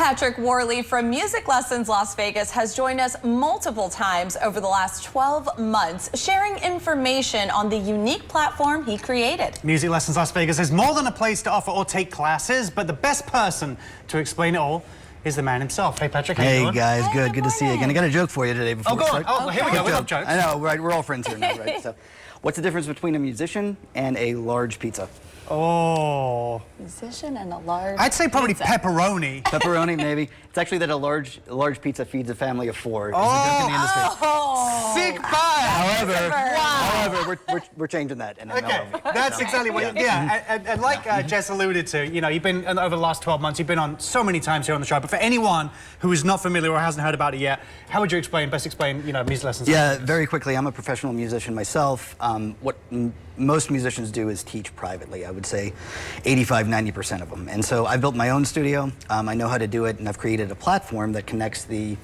Patrick Worley from Music Lessons Las Vegas has joined us multiple times over the last 12 months, sharing information on the unique platform he created. Music Lessons Las Vegas is more than a place to offer or take classes, but the best person to explain it all is the man himself. Hey, Patrick, how you doing? Hey, guys, Hey, good to see you again. I got a joke for you today before Oh, go on. Oh, here we go. We love jokes. I know, right? We're all friends here now, right? So, what's the difference between a musician and a large pizza? Oh. Musician and a large I'd say probably pizza. Pepperoni. Pepperoni, maybe. It's actually that a large pizza feeds a family of 4. It's a joke in the industry. Oh. Sick vibe. However, we're changing that in Okay, MLLV. that's exactly what. And like Jess alluded to, you know, you've been over the last 12 months. You've been on so many times here on the show. But for anyone who is not familiar or hasn't heard about it yet, how would you best explain, you know, Music Lessons? Yeah, very quickly. I'm a professional musician myself. What most musicians do is teach privately. I would say 85–90% of them. And so I built my own studio. I know how to do it, and I've created a platform that connects the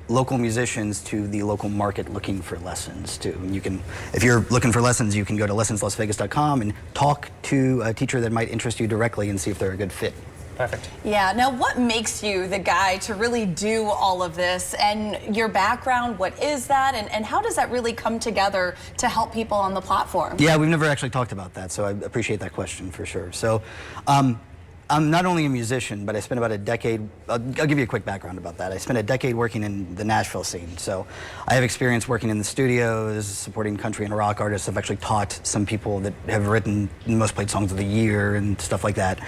local musicians to the local market looking for lessons too. And you can, if you're looking for lessons, you can go to lessonslasvegas.com and talk to a teacher that might interest you directly and see if they're a good fit. Perfect. Yeah, now what makes you the guy to really do all of this, and your background, what is that, and how does that really come together to help people on the platform? Yeah, we've never actually talked about that, so I appreciate that question for sure. So, I'm not only a musician, but I spent about a decade, I'll give you a quick background about that. I spent a decade working in the Nashville scene. So I have experience working in the studios, supporting country and rock artists. I've actually taught some people that have written the most played songs of the year and stuff like that.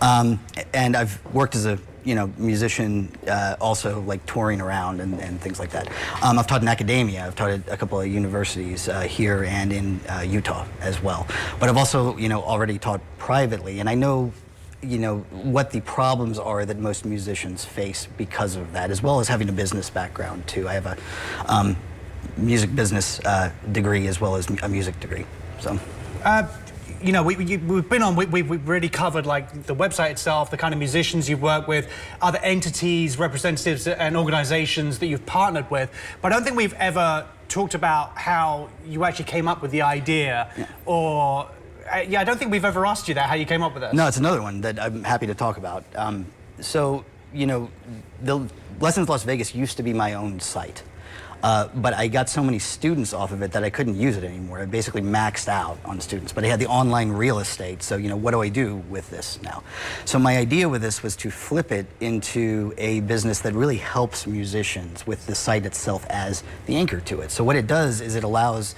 And I've worked as a musician, also like touring around and things like that. I've taught in academia. I've taught at a couple of universities here and in Utah as well. But I've also, already taught privately, and I know what the problems are that most musicians face because of that, as well as having a business background too. I have a music business degree as well as a music degree. So, we've been on. We've really covered like the website itself, the kind of musicians you've worked with, other entities, representatives, and organizations that you've partnered with. But I don't think we've ever talked about how you actually came up with the idea, or. I don't think we've ever asked you that, how you came up with this. No, it's another one that I'm happy to talk about. The Lessons Las Vegas used to be my own site, but I got so many students off of it that I couldn't use it anymore. I basically maxed out on students, but I had the online real estate, so what do I do with this now? So my idea with this was to flip it into a business that really helps musicians with the site itself as the anchor to it. So what it does is it allows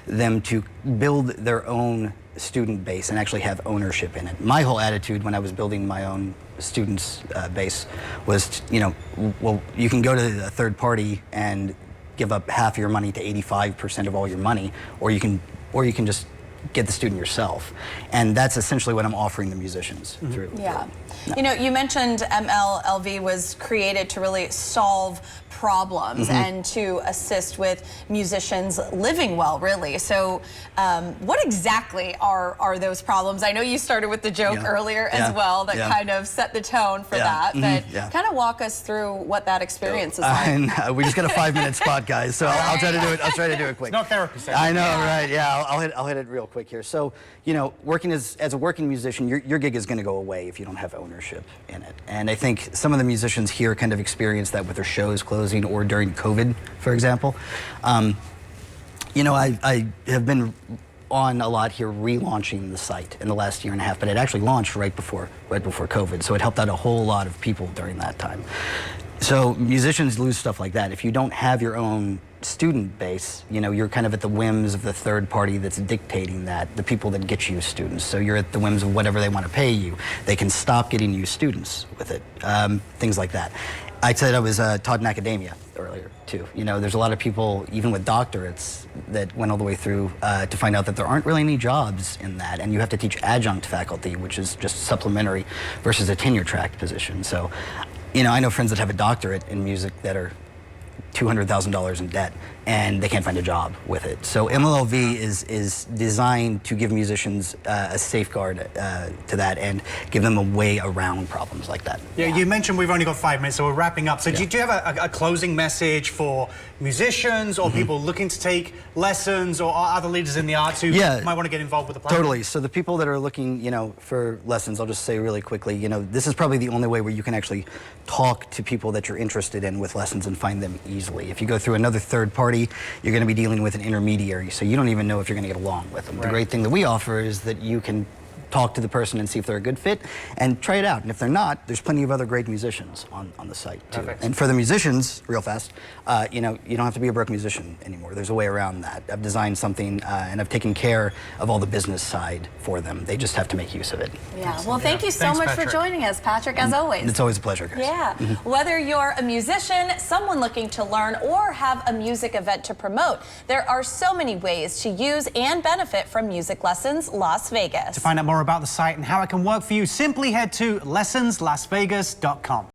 them to build their own student base and actually have ownership in it. My whole attitude when I was building my own students base was, well, you can go to a third party and give up half your money to 85% of all your money, or you can just get the student yourself. And that's essentially what I'm offering the musicians through. Yeah. You mentioned MLLV was created to really solve problems and to assist with musicians living well, really. So what exactly are those problems? I know you started with the joke earlier as well that kind of set the tone for that, but kind of walk us through what that experience is like. We just got a 5-minute spot, guys, so I'll try to do it. I'll try to do it quick. It's not therapy session. I know, right? Yeah, I'll hit it real quick here. So, working as a working musician, your gig is going to go away if you don't have ownership in it. And I think some of the musicians here kind of experience that with their shows closing or during COVID, for example. I have been on a lot here relaunching the site in the last year and a half, but it actually launched right before COVID, so it helped out a whole lot of people during that time. So musicians lose stuff like that. If you don't have your own student base, you're kind of at the whims of the third party that's dictating that, the people that get you students. So you're at the whims of whatever they want to pay you. They can stop getting you students with it, things like that. I said I was taught in academia earlier too. There's a lot of people, even with doctorates, that went all the way through to find out that there aren't really any jobs in that, and you have to teach adjunct faculty, which is just supplementary, versus a tenure track position. So, I know friends that have a doctorate in music that are $200,000 in debt, and they can't find a job with it. So MLLV is designed to give musicians a safeguard to that and give them a way around problems like that. Yeah, you mentioned we've only got 5 minutes, so we're wrapping up. So do you have a closing message for musicians or people looking to take lessons, or other leaders in the arts who might want to get involved with the platform? Totally. So the people that are looking, for lessons, I'll just say really quickly, this is probably the only way where you can actually talk to people that you're interested in with lessons and find them easily. If you go through another third party, you're going to be dealing with an intermediary, so you don't even know if you're going to get along with them. Right. The great thing that we offer is that you can talk to the person and see if they're a good fit and try it out. And if they're not, there's plenty of other great musicians on the site too. Perfect. And for the musicians, real fast, you don't have to be a broke musician anymore. There's a way around that. I've designed something and I've taken care of all the business side for them. They just have to make use of it. Yeah, well, thank you so much for joining us, Patrick, as always. It's always a pleasure, guys. Yeah, whether you're a musician, someone looking to learn, or have a music event to promote, there are so many ways to use and benefit from Music Lessons Las Vegas. To find out more about the site and how it can work for you, simply head to lessonslasvegas.com.